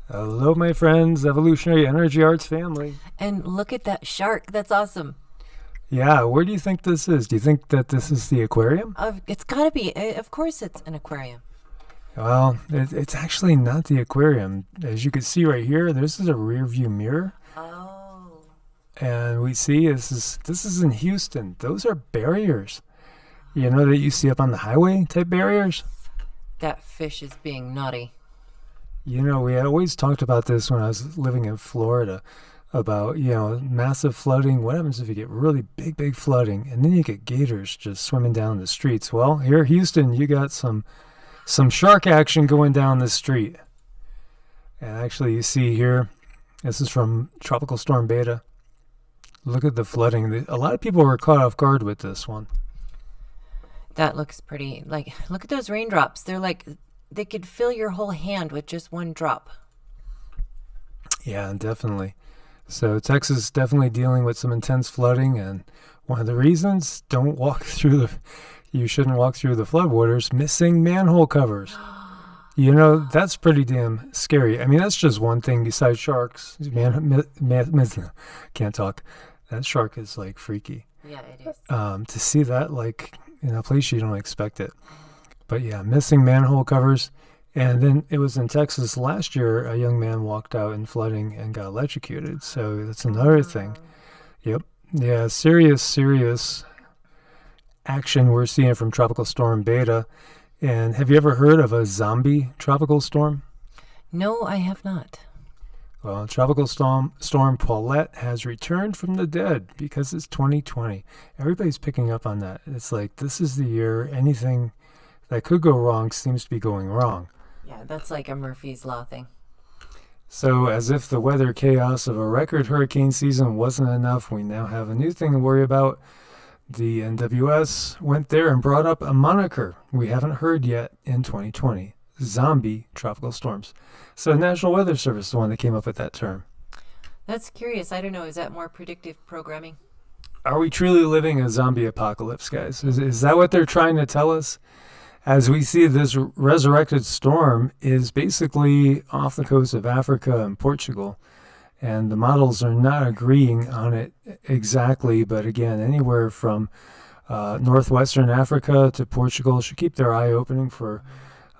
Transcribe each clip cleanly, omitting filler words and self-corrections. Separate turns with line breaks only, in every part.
Hello, my friends, Evolutionary Energy Arts family.
And look at that shark. That's awesome.
Yeah, where do you think this is? Do you think that this is the aquarium?
It's got to be. Of course, it's an aquarium.
Well, it's actually not the aquarium. As you can see right here, this is a rear view mirror.
Oh.
And we see this is in Houston. Those are barriers. You know that you see up on the highway type barriers?
That fish is being naughty.
You know, we always talked about this when I was living in Florida about, massive flooding. What happens if you get really big flooding and then you get gators just swimming down the streets? Well, here in Houston, you got some shark action going down the street. And actually, you see here, this is from Tropical Storm Beta. Look at the flooding. A lot of people were caught off guard with this one.
That looks pretty. Look at those raindrops. They could fill your whole hand with just one drop.
Yeah, definitely. So Texas definitely dealing with some intense flooding, and one of the reasons, you shouldn't walk through the floodwaters, missing manhole covers. That's pretty damn scary. I mean, that's just one thing besides sharks. Can't talk. That shark is like freaky.
Yeah, it is.
To see that like in a place you don't expect it. But yeah, missing manhole covers. And then it was in Texas last year, a young man walked out in flooding and got electrocuted. So that's another thing. Yep. Yeah, serious action we're seeing from Tropical Storm Beta. And have you ever heard of a zombie tropical storm?
No, I have not.
Well, Tropical Storm Paulette has returned from the dead because it's 2020. Everybody's picking up on that. It's like this is the year anything that could go wrong seems to be going wrong.
Yeah, that's like a Murphy's Law thing.
So as if the weather chaos of a record hurricane season wasn't enough, we now have a new thing to worry about. The NWS went there and brought up a moniker we haven't heard yet in 2020. Zombie tropical storms. So National Weather Service is the one that came up with that term.
That's curious. I don't know. Is that more predictive programming?
Are we truly living a zombie apocalypse, guys? Is that what they're trying to tell us? As we see, this resurrected storm is basically off the coast of Africa and Portugal. And the models are not agreeing on it exactly, but again, anywhere from northwestern Africa to Portugal should keep their eye opening for,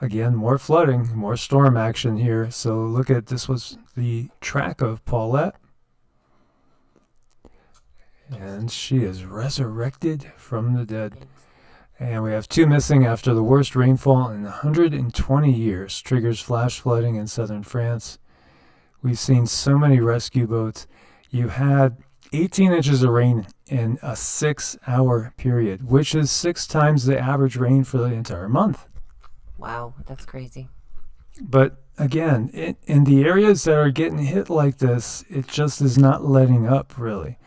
again, more flooding, more storm action here. So look at, this was the track of Paulette. And she is resurrected from the dead. And we have 2 missing after the worst rainfall in 120 years triggers flash flooding in southern France. We've seen so many rescue boats. You had 18 inches of rain in a 6-hour period, which is 6 times the average rain for the entire month.
Wow, that's crazy.
But again, in the areas that are getting hit like this, it just is not letting up, really.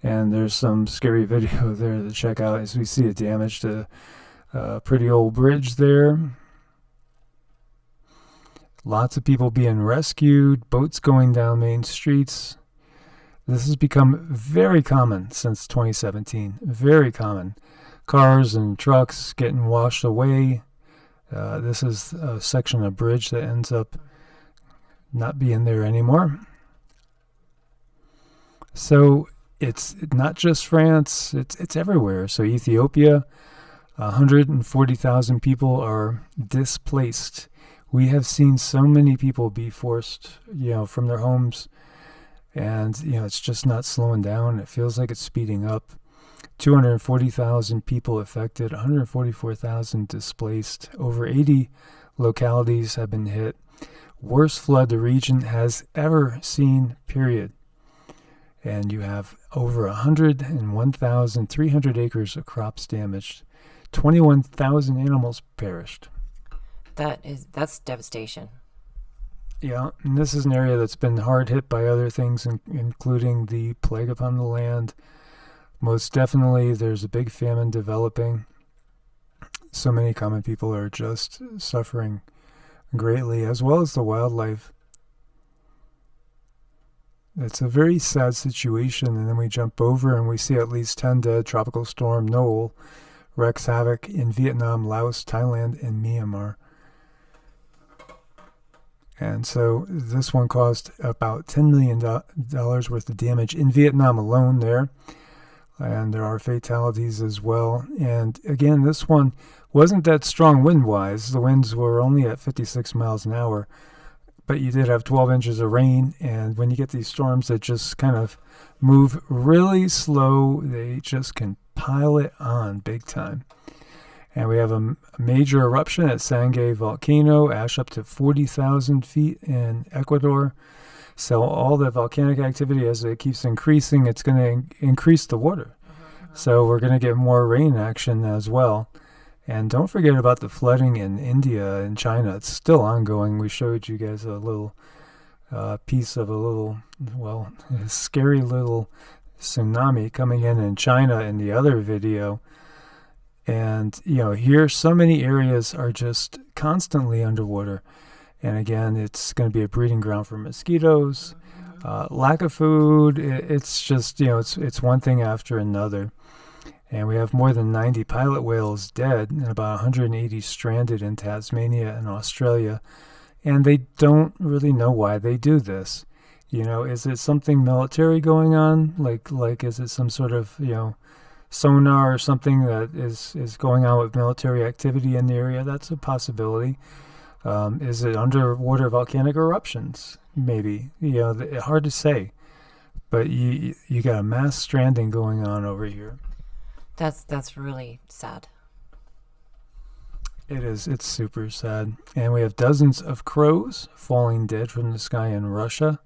And there's some scary video there to check out as we see the damage to a pretty old bridge there. Lots of people being rescued, boats going down main streets. This has become very common since 2017. Very common. Cars and trucks getting washed away. This is a section of bridge that ends up not being there anymore. So it's not just France, it's everywhere. So Ethiopia, 140,000 people are displaced. We have seen so many people be forced, from their homes, and, it's just not slowing down. It feels like it's speeding up. 240,000 people affected, 144,000 displaced. Over 80 localities have been hit. Worst flood the region has ever seen, period. And you have over 101,300 acres of crops damaged. 21,000 animals perished.
That's devastation.
Yeah, and this is an area that's been hard hit by other things, including the plague upon the land. Most definitely, there's a big famine developing. So many common people are just suffering greatly, as well as the wildlife. It's a very sad situation, and then we jump over and we see at least 10 dead. Tropical Storm Noel wreaks havoc in Vietnam, Laos, Thailand, and Myanmar. And so this one caused about $10 million worth of damage in Vietnam alone there. And there are fatalities as well. And again, this one wasn't that strong wind-wise. The winds were only at 56 miles an hour. But you did have 12 inches of rain. And when you get these storms that just kind of move really slow, they just can pile it on big time. And we have a major eruption at Sangay volcano, ash up to 40,000 feet in Ecuador. So all the volcanic activity, as it keeps increasing, it's going to increase the water. So we're going to get more rain action as well. And don't forget about the flooding in India and China. It's still ongoing. We showed you guys a little piece of a little, well, a scary little tsunami coming in China in the other video. And, you know, here so many areas are just constantly underwater. And again, it's going to be a breeding ground for mosquitoes. Lack of food, it's just, you know, it's one thing after another. And we have more than 90 pilot whales dead and about 180 stranded in Tasmania and Australia. And they don't really know why they do this. You know, is it something military going on? Like is it some sort of, you know, sonar or something that is going on with military activity in the area? That's a possibility. Is it underwater volcanic eruptions? Maybe. You know, hard to say. But you got a mass stranding going on over here.
That's really sad.
It is. It's super sad. And we have dozens of crows falling dead from the sky in Russia.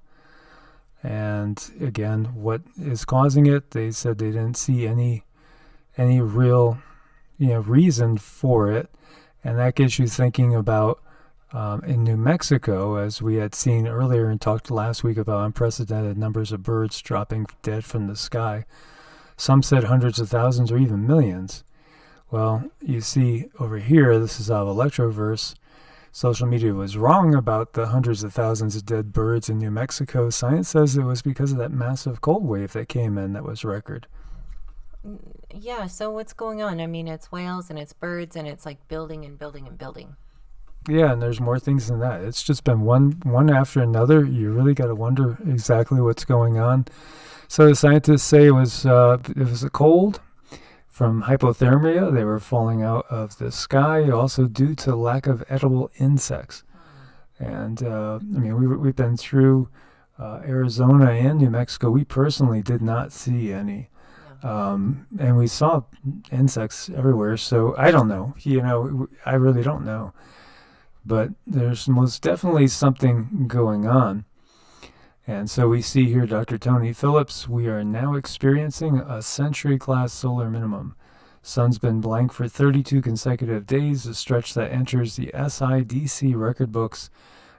And again, what is causing it? They said they didn't see any real, you know, reason for it. And that gets you thinking about in New Mexico, as we had seen earlier and talked last week about unprecedented numbers of birds dropping dead from the sky. Some said hundreds of thousands or even millions. Well, you see over here, this is out of Electroverse. Social media was wrong about the hundreds of thousands of dead birds in New Mexico. Science says it was because of that massive cold wave that came in that was record.
Yeah, so what's going on? I mean, it's whales and it's birds and it's like building and building and building.
Yeah, and there's more things than that. It's just been one after another. You really got to wonder exactly what's going on. So the scientists say it was a cold from hypothermia. They were falling out of the sky, also due to lack of edible insects. And I mean, we've been through Arizona and New Mexico. We personally did not see any. And we saw insects everywhere. So I don't know. You know, I really don't know. But there's most definitely something going on. And so we see here Dr. Tony Phillips, we are now experiencing a century-class solar minimum. Sun's been blank for 32 consecutive days, a stretch that enters the SIDC record books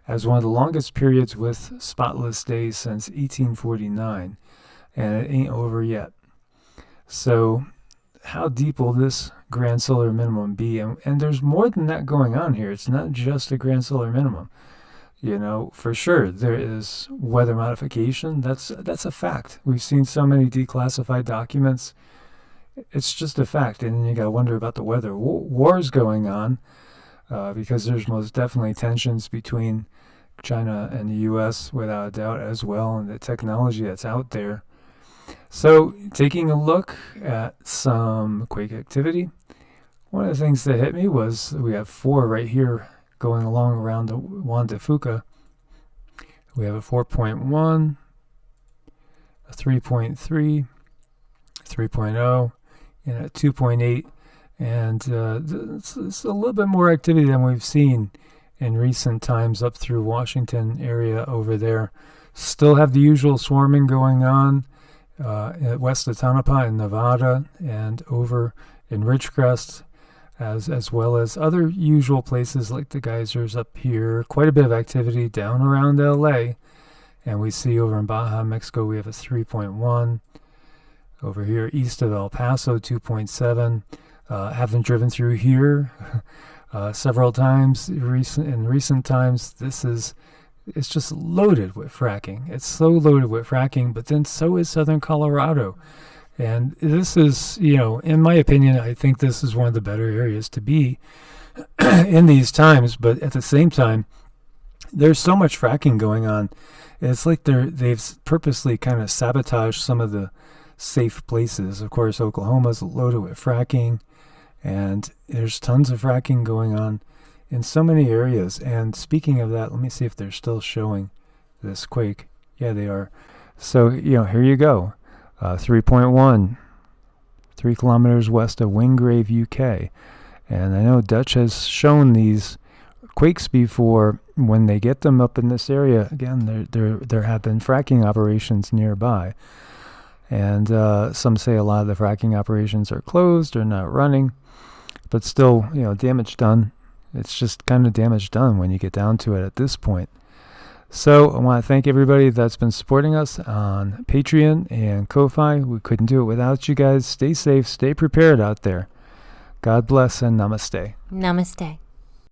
as one of the longest periods with spotless days since 1849. And it ain't over yet. So how deep will this grand solar minimum be? And there's more than that going on here. It's not just a grand solar minimum. You know, for sure, there is weather modification. That's a fact. We've seen so many declassified documents. It's just a fact. And then you got to wonder about the weather. Wars going on because there's most definitely tensions between China and the U.S. without a doubt as well, and the technology that's out there. So taking a look at some Quake activity, one of the things that hit me was we have 4 right here going along around the Juan de Fuca. We have a 4.1, a 3.3, 3.0, and a 2.8. And it's a little bit more activity than we've seen in recent times up through Washington area over there. Still have the usual swarming going on west of Tonopah in Nevada and over in Ridgecrest, as well as other usual places like the geysers up here. Quite a bit of activity down around LA. And we see over in Baja, Mexico, we have a 3.1. Over here east of El Paso, 2.7. Haven't driven through here several times in recent times. It's just loaded with fracking. It's so loaded with fracking, but then so is southern Colorado. And this is, you know, in my opinion, I think this is one of the better areas to be in these times. But at the same time, There's so much fracking going on. It's like they've purposely kind of sabotaged some of the safe places. Of course, Oklahoma's loaded with fracking, and there's tons of fracking going on in so many areas. And speaking of that, let me see if they're still showing this quake. Yeah, they are. So, here you go. 3.1, 3 kilometers west of Wingrave, UK. And I know Dutch has shown these quakes before. When they get them up in this area, again, there have been fracking operations nearby. And some say a lot of the fracking operations are closed or not running. But still, damage done. It's just kind of damage done when you get down to it at this point. So I want to thank everybody that's been supporting us on Patreon and Ko-Fi. We couldn't do it without you guys. Stay safe, stay prepared out there. God bless and namaste.
Namaste.